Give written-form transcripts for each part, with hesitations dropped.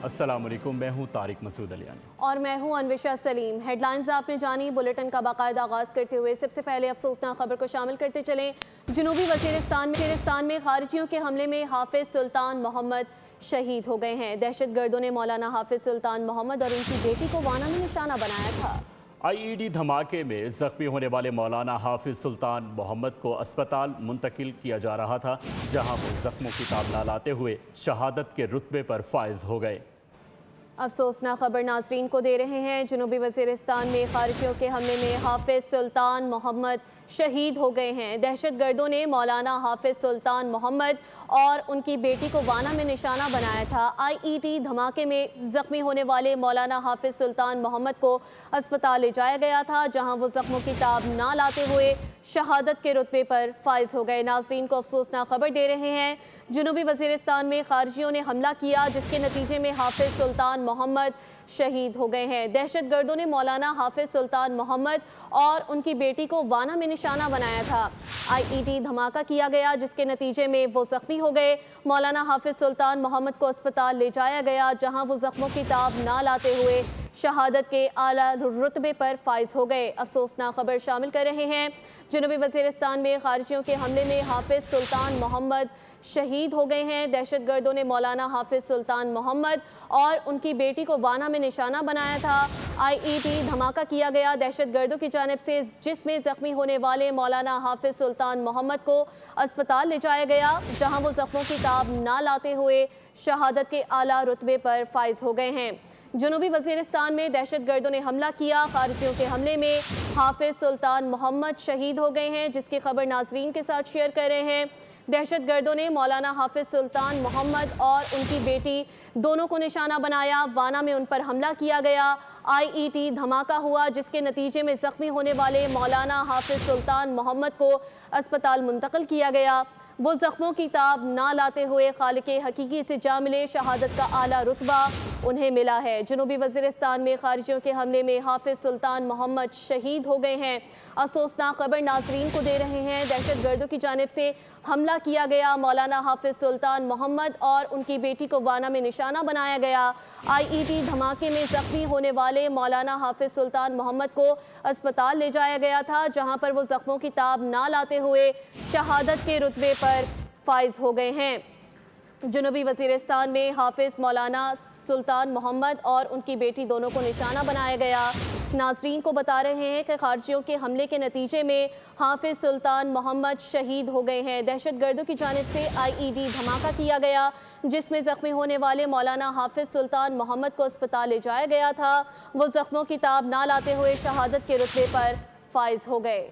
अस्सलाम वालेकुम, मैं हूं तारिक मसूद अलियानी और मैं हूं अनविशा सलीम। हेडलाइंस आपने जानी। बुलेटिन का बाकायदा आगाज़ करते हुए सबसे पहले अफसोसनाक खबर को शामिल करते चलें। जनूबी वज़ीरिस्तान में खारिजियों के हमले में हाफिज सुल्तान मोहम्मद शहीद हो गए हैं। दहशत गर्दों ने मौलाना हाफिज सुल्तान मोहम्मद और उनकी बेटी को वाना में निशाना बनाया था। आईईडी धमाके में जख्मी होने वाले मौलाना हाफिज सुल्तान मोहम्मद को अस्पताल मुंतकिल किया जा रहा था, जहां वो जख्मों की ताब ना लाते हुए शहादत के रुतबे पर फाइज हो गए। अफसोसनाक खबर नाज़रीन को दे रहे हैं। जनूबी वज़ीरिस्तान में खारिजियों के हमले में हाफिज सुल्तान मोहम्मद शहीद हो गए हैं। दहशत गर्दों ने मौलाना हाफिज सुल्तान मोहम्मद और उनकी बेटी को वाना में निशाना बनाया था। आईईडी धमाके में जख्मी होने वाले मौलाना हाफिज सुल्तान मोहम्मद को अस्पताल ले जाया गया था, जहां वो जख्मों की ताब ना लाते हुए शहादत के रुतबे पर फाइज हो गए। नाज़रीन को अफसोसनाक खबर दे रहे हैं। जनूबी वज़ीरिस्तान में खारिजियों ने हमला किया, जिसके नतीजे में हाफिज सुल्तान मोहम्मद शहीद हो गए हैं। दहशत गर्दों ने मौलाना हाफिज सुल्तान मोहम्मद और उनकी बेटी को वाना में निशाना बनाया था। आईईडी धमाका किया गया, जिसके नतीजे में वो जख्मी हो गए। मौलाना हाफिज सुल्तान मोहम्मद को अस्पताल ले जाया गया, जहां वो जख्मों की ताब ना लाते हुए शहादत के आला रुतबे पर फाइज हो गए। अफसोसनाक खबर शामिल कर रहे हैं। जनूबी वज़ीरिस्तान में खारिजियों के हमले में हाफिज सुल्तान मोहम्मद शहीद हो गए हैं। दहशत गर्दों ने मौलाना हाफिज सुल्तान मोहम्मद और उनकी बेटी को वाना में निशाना बनाया था। आईईडी धमाका किया गया दहशत गर्दों की जानिब से, जिसमें जख्मी होने वाले मौलाना हाफिज सुल्तान मोहम्मद को अस्पताल ले जाया गया, जहां वो जख्मों की ताब ना लाते हुए शहादत के आला रुतबे पर फाइज हो गए हैं। जनूबी वज़ीरिस्तान में दहशत गर्दों ने हमला किया। खारिजियों के हमले में हाफिज सुल्तान मोहम्मद शहीद हो गए हैं, जिसकी खबर नाजरीन के साथ शेयर कर रहे हैं। दहशत गर्दों ने मौलाना हाफिज सुल्तान मोहम्मद और उनकी बेटी दोनों को निशाना बनाया। वाना में उन पर हमला किया गया। आईईडी धमाका हुआ, जिसके नतीजे में जख्मी होने वाले मौलाना हाफिज सुल्तान मोहम्मद को अस्पताल मुंतकिल किया गया। वो जख्मों की ताब ना लाते हुए खालिके हकीकी से जा मिले। शहादत का आला रुतबा उन्हें मिला है। जनूबी वज़ीरिस्तान में खारिजियों के हमले में हाफिज सुल्तान मोहम्मद शहीद हो गए हैं। अफसोसनाक खबर नाजरीन को दे रहे हैं। दहशत गर्दों की जानिब से हमला किया गया। मौलाना हाफिज सुल्तान मोहम्मद और उनकी बेटी को वाना में निशाना बनाया गया। आईईडी धमाके में जख्मी होने वाले मौलाना हाफिज सुल्तान मोहम्मद को अस्पताल ले जाया गया था, जहां पर वो जख्मों की ताब ना लाते हुए शहादत के रुतबे पर फाइज हो गए हैं। जनूबी वज़ीरिस्तान में हाफिज मौलाना सुल्तान मोहम्मद और उनकी बेटी दोनों को निशाना बनाया गया। नाजरीन को बता रहे हैं कि खारिजियों के हमले के नतीजे में हाफिज सुल्तान मोहम्मद शहीद हो गए हैं। दहशत गर्दों की जानिब से आईईडी धमाका किया गया, जिसमें जख्मी होने वाले मौलाना हाफिज सुल्तान मोहम्मद को अस्पताल ले जाया गया था। वो जख्मों की ताब ना लाते हुए शहादत के रुतबे पर फाइज हो गए।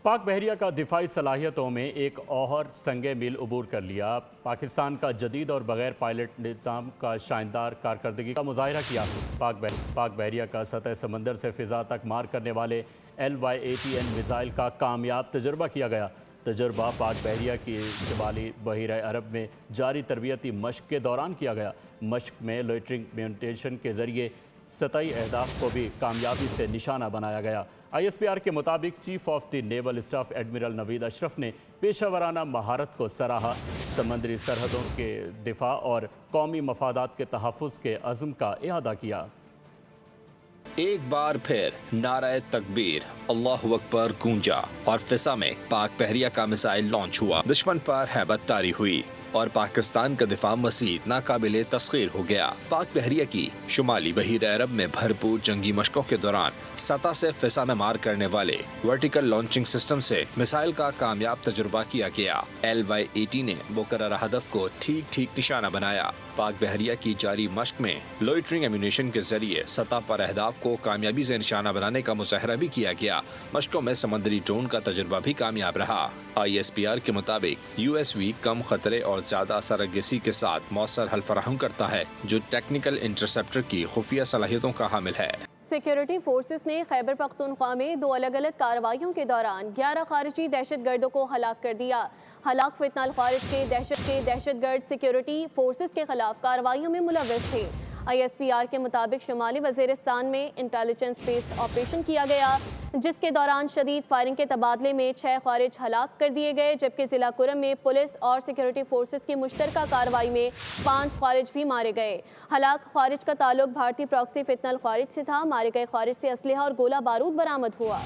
पाक बहरिया का दिफाई सलाहियतों में एक और संगे मील अबूर कर लिया। पाकिस्तान का जदीद और बगैर पायलट निज़ाम का शानदार कारकर्दगी का मुजाहिरा किया। पाक बहरिया का सतह समंदर से फ़िज़ा तक मार करने वाले LYATN मिसाइल का कामयाब तजुर्बा किया गया। तजुर्बा पाक बहरिया की शिमाली बहिरा अरब में जारी तरबियती मशक के दौरान किया गया। मशक में लोइटरिंग म्यूटेशन के ज़रिए सतही अहदाफ को भी कामयाबी से निशाना बनाया गया। ISPR के मुताबिक chief of the naval staff admiral Naveed Ashraf ने पेशावराना महारत को सराहा। समंदरी सरहदों के दिफा और कौमी मफादात के तहफ़्फ़ुज़ के अज़्म का इआदा किया। एक बार फिर नाराए तकबीर अल्लाहु अकबर गूंजा और फिजा में पाक बहरिया का मिसाइल लॉन्च हुआ। दुश्मन पर हैबत तारी हुई और पाकिस्तान का दिफा मज़ीद नाकाबिले तस्खीर हो गया। पाक बहरिया की शुमाली बहिर अरब में भरपूर जंगी मशकों के दौरान सतह से फिजा में मार करने वाले वर्टिकल लॉन्चिंग सिस्टम से मिसाइल का कामयाब तजुर्बा किया गया। LYAT ने मुकर्रर हदफ को ठीक ठीक निशाना बनाया। पाक बहरिया की जारी मशक में लोइटरिंग एम्यूनेशन के जरिए सतह पर अहदाफ को कामयाबी से निशाना बनाने का मुजाहरा भी किया गया। मशकों में समंदरी ड्रोन का तजुर्बा भी कामयाब रहा। ISPR के मुताबिक USV कम खतरे और ज्यादा सरगसी के साथ मौसर हल फराहम करता है, जो टेक्निकल इंटरसेप्टर की खुफिया सलाहियतों का हामिल है। सिक्योरिटी फोर्सेस ने खैबर पख्तूनख्वा में 2 अलग अलग कार्रवाइयों के दौरान 11 खारिजी दहशत गर्दों को हलाक कर दिया। हलाक फितना खारिज के दहशत गर्द सिक्योरिटी फोर्सेस के खिलाफ कार्रवाइयों में मुलव्वस थे। ISPR के मुताबिक शुमाली वज़ीरिस्तान में इंटेलिजेंस बेस्ड ऑपरेशन किया गया, جس کے دوران شدید فائرنگ کے تبادلے میں 6 خوارج ہلاک کر دیے گئے، جبکہ ضلع کرم میں پولیس اور سیکیورٹی فورسز کی مشترکہ کارروائی میں 5 خوارج بھی مارے گئے۔ ہلاک خوارج کا تعلق بھارتی پراکسی فتنہ الخوارج سے تھا۔ مارے گئے خوارج سے اسلحہ اور گولہ بارود برآمد ہوا۔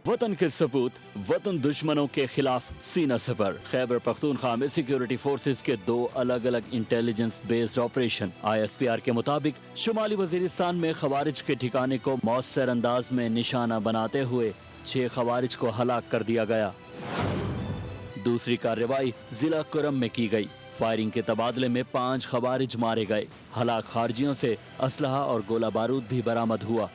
وطن کے سپوت، وطن دشمنوں کے خلاف سینہ سپر۔ خیبر پختونخوا میں سیکیورٹی فورسز کے 2 الگ الگ انٹیلیجنس بیسڈ آپریشن۔ ISPR کے مطابق شمالی وزیرستان میں خوارج کے ٹھکانے کو مؤثر انداز میں نشانہ بناتے ہوئے 6 خوارج کو ہلاک کر دیا گیا۔ دوسری کارروائی ضلع کرم میں کی گئی۔ فائرنگ کے تبادلے میں 5 خوارج مارے گئے۔ ہلاک خارجیوں سے اسلحہ اور گولہ بارود بھی برآمد ہوا۔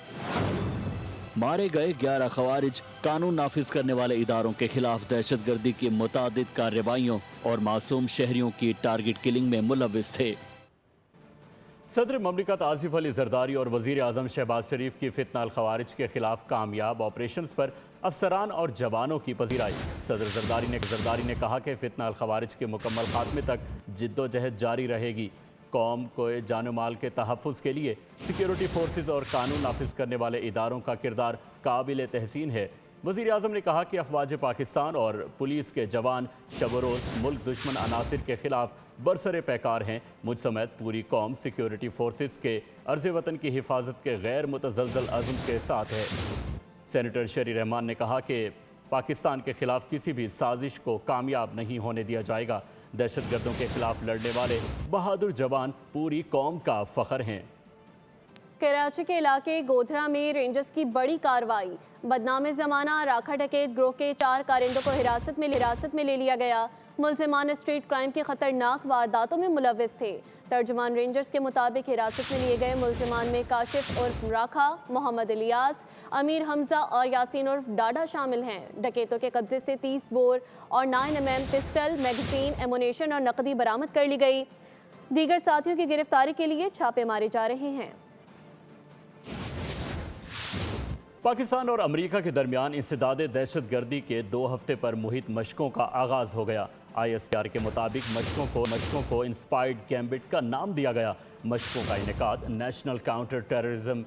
مارے گئے 11 خوارج قانون نافذ کرنے والے اداروں کے خلاف دہشت گردی کی متعدد کارروائیوں اور معصوم شہریوں کی ٹارگٹ کلنگ میں ملوث تھے۔ صدر مملکت آصف علی زرداری اور وزیر اعظم شہباز شریف کی فتنہ الخوارج کے خلاف کامیاب آپریشنز پر افسران اور جوانوں کی پذیرائی۔ صدر زرداری نے کہا کہ فتنہ الخوارج کے مکمل خاتمے تک جد و جہد جاری رہے گی۔ قوم کو جان و مال کے تحفظ کے لیے سیکیورٹی فورسز اور قانون نافذ کرنے والے اداروں کا کردار قابل تحسین ہے۔ وزیر اعظم نے کہا کہ افواج پاکستان اور پولیس کے جوان شب و روز ملک دشمن عناصر کے خلاف برسر پیکار ہیں۔ مجھ سمیت پوری قوم سیکیورٹی فورسز کے عرض وطن کی حفاظت کے غیر متزلزل عزم کے ساتھ ہے۔ سینیٹر شیری رحمان نے کہا کہ پاکستان کے خلاف کسی بھی سازش کو کامیاب نہیں ہونے دیا جائے گا۔ دہشت گردوں کے خلاف لڑنے والے بہادر جوان پوری قوم کا فخر ہیں۔ کراچی کے علاقے گودھرا میں رینجرز کی بڑی کارروائی۔ بدنام زمانہ راکھا ڈکیت گروہ کے 4 کارندوں کو حراست میں لے لیا گیا۔ ملزمان اسٹریٹ کرائم کی خطرناک وارداتوں میں ملوث تھے۔ ترجمان رینجرز کے مطابق حراست میں لیے گئے ملزمان میں کاشف عرف راکھا، محمد الیاس، امیر حمزہ اور یاسین عرف ڈاڈا شامل ہیں۔ ڈکیتوں کے قبضے سے 30 بور اور 9mm پسٹل، میگزین، ایمونیشن اور نقدی برآمد کر لی گئی۔ دیگر ساتھیوں کی گرفتاری کے لیے چھاپے مارے جا رہے ہیں۔ پاکستان اور امریکہ کے درمیان انسداد دہشت گردی کے 2 ہفتے پر محیط مشقوں کا آغاز ہو گیا۔ ISPR کے مطابق مشقوں کو انسپائرڈ گیمبٹ کا نام دیا گیا۔ مشقوں کا انعقاد نیشنل کاؤنٹر ٹیررزم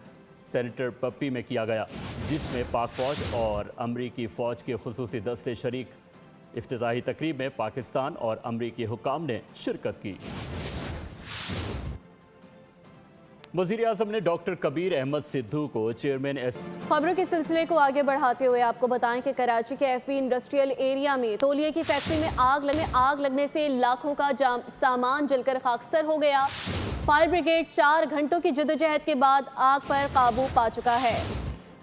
سینٹر پپی میں کیا گیا، جس میں پاک فوج اور امریکی فوج کے خصوصی دستے شریک۔ افتتاحی تقریب میں پاکستان اور امریکی حکام نے شرکت کی۔ وزیر اعظم نے ڈاکٹر کبیر احمد سدھو کو چیئرمین خبروں کے سلسلے کو آگے بڑھاتے ہوئے آپ کو بتائیں کہ کراچی کے FB انڈسٹریل ایریا میں تولیے کی فیکٹری میں آگ لگنے سے لاکھوں کا سامان جل کر خاکستر ہو گیا۔ فائر بریگیڈ 4 گھنٹوں کی جدوجہد کے بعد آگ پر قابو پا چکا ہے۔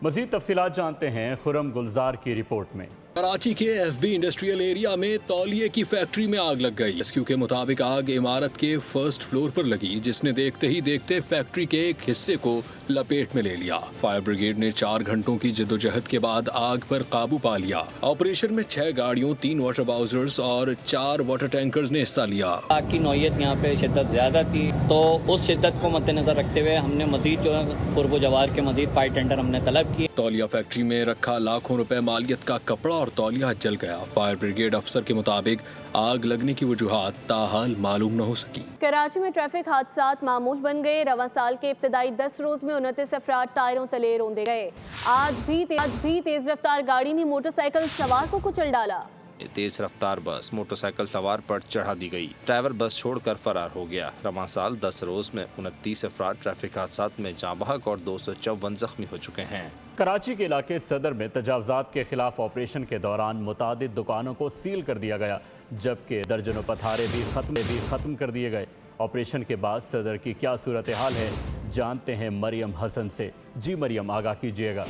مزید تفصیلات جانتے ہیں خرم گلزار کی رپورٹ میں۔ کراچی کے FB انڈسٹریل ایریا میں تولیے کی فیکٹری میں آگ لگ گئی۔ ریسکیو کے مطابق آگ عمارت کے فرسٹ فلور پر لگی، جس نے دیکھتے ہی دیکھتے فیکٹری کے ایک حصے کو لپیٹ میں لے لیا۔ فائر بریگیڈ نے 4 گھنٹوں کی جدوجہد کے بعد آگ پر قابو پا لیا۔ آپریشن میں 6 گاڑیوں، 3 واٹر باؤزرز اور 4 واٹر ٹینکرز نے حصہ لیا۔ آگ کی نوعیت یہاں پہ شدت زیادہ تھی، تو اس شدت کو مد نظر رکھتے ہوئے ہم نے مزید جو ہے قرب و جوار کے مزید فائر ٹینڈر ہم نے طلب کیے۔ تولیہ فیکٹری میں رکھا لاکھوں روپے مالیت کا کپڑا اور تولیہ جل گیا۔ فائر بریگیڈ افسر کے مطابق آگ لگنے کی وجوہات تاحال معلوم نہ ہو سکی۔ کراچی میں ٹریفک حادثات معمول بن گئے۔ رواں سال کے ابتدائی 10 روز میں 29 افراد ٹائروں تلے روندے گئے۔ آج بھی تیز رفتار گاڑی نے موٹر سائیکل سوار کو کچل ڈالا۔ تیز رفتار بس موٹر سائیکل سوار پر چڑھا دی گئی۔ ڈرائیور بس چھوڑ کر فرار ہو گیا۔ رواں سال 10 روز میں 29 افراد ٹریفک حادثات میں جاں بحق اور 254 زخمی ہو چکے ہیں۔ کراچی کے علاقے صدر میں تجاوزات کے خلاف آپریشن کے دوران متعدد دکانوں کو سیل کر دیا گیا، جبکہ درجنوں پتھارے بھی ختم کر دیے گئے۔ آپریشن کے بعد صدر کی کیا صورتحال ہے، جانتے ہیں مریم حسن سے۔ جی مریم، آگاہ کیجیے گا۔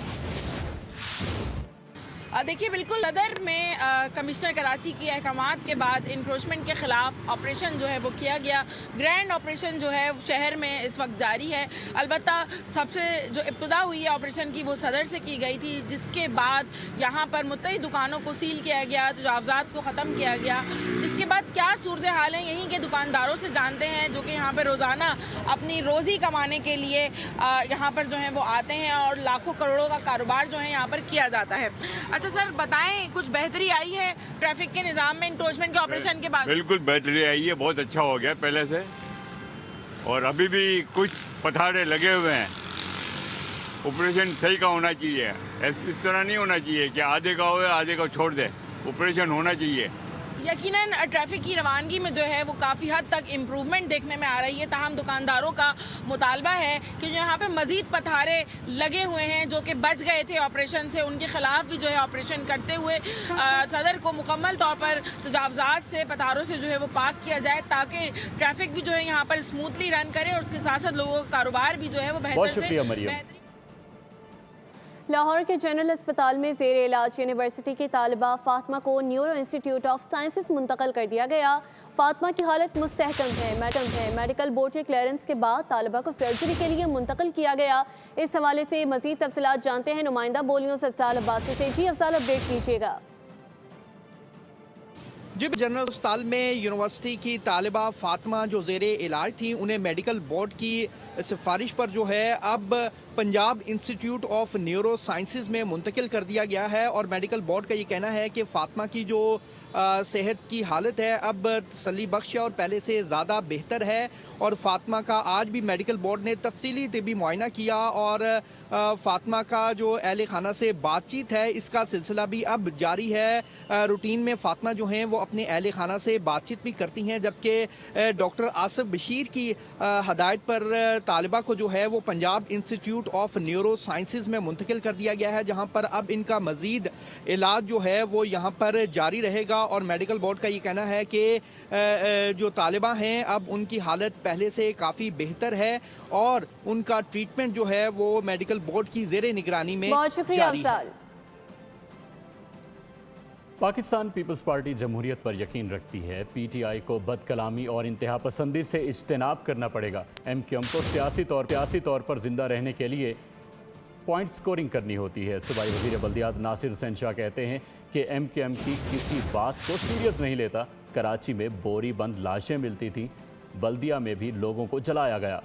دیکھیے بالکل صدر میں کمشنر کراچی کی احکامات کے بعد انکروچمنٹ کے خلاف آپریشن جو ہے وہ کیا گیا۔ گرینڈ آپریشن جو ہے شہر میں اس وقت جاری ہے۔ البتہ سب سے جو ابتدا ہوئی ہے آپریشن کی وہ صدر سے کی گئی تھی، جس کے بعد یہاں پر متعدد دکانوں کو سیل کیا گیا، تجاوزات کو ختم کیا گیا۔ جس کے بعد کیا صورتحال ہے یہیں کے دکانداروں سے جانتے ہیں، جو کہ یہاں پہ روزانہ اپنی روزی کمانے کے لیے یہاں پر جو ہیں وہ آتے ہیں اور لاکھوں کروڑوں کا کاروبار جو ہے یہاں پر کیا جاتا ہے۔ اچھا سر، بتائیں کچھ بہتری آئی ہے ٹریفک کے نظام میں انکروچمنٹ کے آپریشن کے بعد؟ بالکل بہتری آئی ہے، بہت اچھا ہو گیا پہلے سے، اور ابھی بھی کچھ پتھارے لگے ہوئے ہیں ऑपरेशन सही का होना चाहिए, इस तरह नहीं होना चाहिए कि आधे का हो आधे का छोड़ दे, ऑपरेशन होना चाहिए। यकीनन ट्रैफिक की रवानगी में जो है वो काफ़ी हद तक इम्प्रूवमेंट देखने में आ रही है। ताहम दुकानदारों का मुतालबा है कि जो यहाँ पे मज़ीद पथारे लगे हुए हैं जो कि बच गए थे ऑपरेशन से, उनके ख़िलाफ़ भी जो है ऑपरेशन करते हुए सदर को मुकम्मल तौर पर तजावज़ात से पथारों से जो है वो पाक किया जाए, ताकि ट्रैफिक भी जो है यहाँ पर स्मूथली रन करे और उसके साथ साथ लोगों का कारोबार भी जो है वो बेहतर से लाहौर के जनरल अस्पताल में ज़ेर इलाज यूनिवर्सिटी की तालिबा फातिमा को न्यूरो इंस्टीट्यूट ऑफ साइंसेस मुंतकिल कर दिया गया। फातिमा की हालत मुस्तहकम है। मेडिकल बोर्ड के क्लियरेंस के बाद तालिबा को सर्जरी के लिए मुंतकिल किया गया। इस हवाले से मज़ीद तफसीलात जानते हैं नुमाइंदा बोलियों से अफजाल अब्बासी से। जी अफजाल, अपडेट कीजिएगा। जी, जनरल अस्पताल में यूनिवर्सिटी की तालिबा फातिमा जो ज़ेरे इलाज थी, उन्हें मेडिकल बोर्ड की सिफारिश पर जो है अब Punjab institute of neuro sciences में मुंतकिल कर दिया गया है। और मेडिकल बोर्ड का ये कहना है कि फातिमा की जो सेहत की हालत है अब तसल्ली बख्श है और पहले से ज़्यादा बेहतर है। और फातिमा का आज भी मेडिकल बोर्ड ने तफसीली तिबी मुआयना किया और फातिमा का जो अहले खाना से बातचीत है इसका सिलसिला भी अब जारी है। रूटीन में फातिमा जो हैं वो अपने अहले खाना से बातचीत भी करती हैं, जबकि डॉक्टर आसिफ बशीर की हदायत पर तालिबा को जो है वो Punjab institute of neuro sciences में मुंतकिल कर दिया गया है, जहाँ पर अब इनका मज़ीद इलाज जो है वो यहाँ पर जारी रहेगा। और मेडिकल बोर्ड का ये कहना है कि जो तालिबा हैं अब उनकी हालत पहले से काफ़ी बेहतर है और उनका ट्रीटमेंट जो है वो मेडिकल बोर्ड की ज़ेरे निगरानी में बहुत शुक्रिया अफजाल। पाकिस्तान पीपल्स पार्टी जमहूरियत पर यकीन रखती है। पीटीआई को बदकलामी और इंतहा पसंदी से इज्तनाब करना पड़ेगा। एमक्यूएम को सियासी तौर पर जिंदा रहने के लिए पॉइंट स्कोरिंग करनी होती है। सूबाई वज़ीर बल्दियात नासिर हुसैन शाह कहते हैं कि एमक्यूएम की किसी बात को सीरियस नहीं लेता। कराची में बोरी बंद लाशें मिलती थी, बल्दिया में भी लोगों को जलाया गया।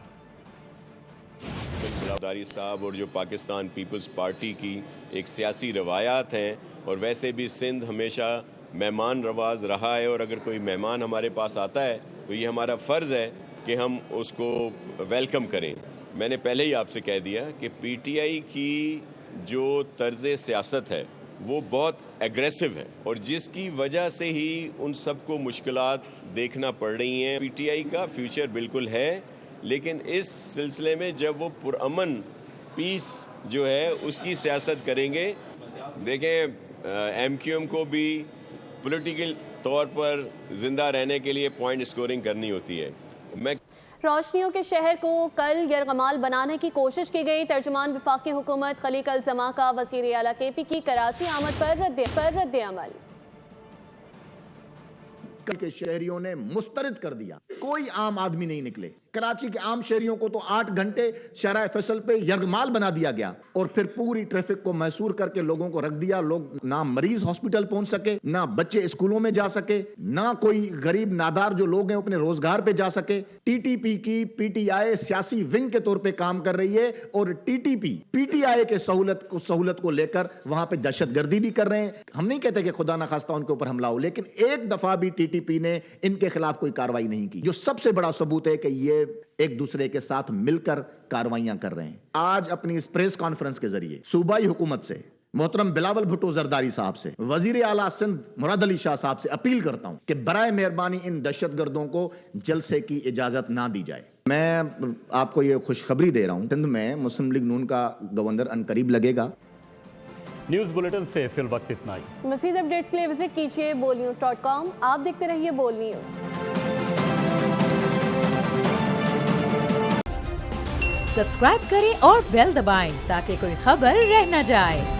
दारी साहब और जो पाकिस्तान पीपल्स पार्टी की एक सियासी रवायात हैं, और वैसे भी सिंध हमेशा मेहमान नवाज रहा है, और अगर कोई मेहमान हमारे पास आता है तो ये हमारा फ़र्ज़ है कि हम उसको वेलकम करें। मैंने पहले ही आपसे कह दिया कि पीटीआई की जो तर्ज़ सियासत है वो बहुत एग्रेसिव है और जिसकी वजह से ही उन सबको मुश्किलात देखना पड़ रही हैं। पीटीआई का फ्यूचर बिल्कुल है, लेकिन इस सिलसिले में जब वो पुरअमन पीस जो है उसकी सियासत करेंगे। देखें, एमक्यूएम को भी पॉलिटिकल तौर पर ज़िंदा रहने के लिए पॉइंट स्कोरिंग करनी होती है। रोशनियों के शहर को कल यरगमाल बनाने की कोशिश की गई। तर्जुमान वफाकी हुकूमत खलीक अल ज़मा का वज़ीर आला केपी की कराची आमद पर रद्द अमल। के शहरियों ने मुस्तरद कर दिया, कोई आम आदमी नहीं निकले। कराची के आम शहरियों को तो 8 घंटे शराय फैसल पे यरगमाल बना दिया गया और फिर पूरी ट्रैफिक को मैसूर करके लोगों को रख दिया। लोग ना मरीज हॉस्पिटल पहुंच सके, ना बच्चे स्कूलों में जा सके, ना कोई गरीब नादार जो लोग हैं अपने रोजगार पे जा सके। टीटीपी की पीटीआई सियासी विंग के तौर पे काम कर रही है और टीटीपी पीटीआई के सहूलत को लेकर वहां पे दहशतगर्दी भी कर रहे हैं। हम नहीं कहते कि खुदा ना खास्ता उनके ऊपर हमला हो, लेकिन एक दफा भी टीटीपी ने इनके खिलाफ कोई कार्रवाई नहीं की, जो सबसे बड़ा सबूत है कि ये एक दूसरे के साथ मिलकर कार्रवाइयां कर रहे हैं। आज अपनी इस प्रेस कॉन्फ्रेंस के जरिए सूबाई हुकूमत से, मोहतरम बिलावल भुट्टो जरदारी साहब से, वजीर आला सिंध मुराद अली शाह साहब से अपील करता हूं कि बराए मेहरबानी इन दहशतगर्दों को जलसे की इजाजत ना दी जाए। मैं आपको ये खुशखबरी दे रहा हूं, सिंध में मुस्लिम लीग नून का गवर्नर अनकरीब लगेगा। न्यूज़ बुलेटिन से फिल वक्त इतना ही। मज़ीद अपडेट्स के लिए विजिट कीजिए bolnews.com। आप देखते रहिए बोल न्यूज़। सब्सक्राइब करें और बेल दबाएं ताकि कोई खबर रह न जाए।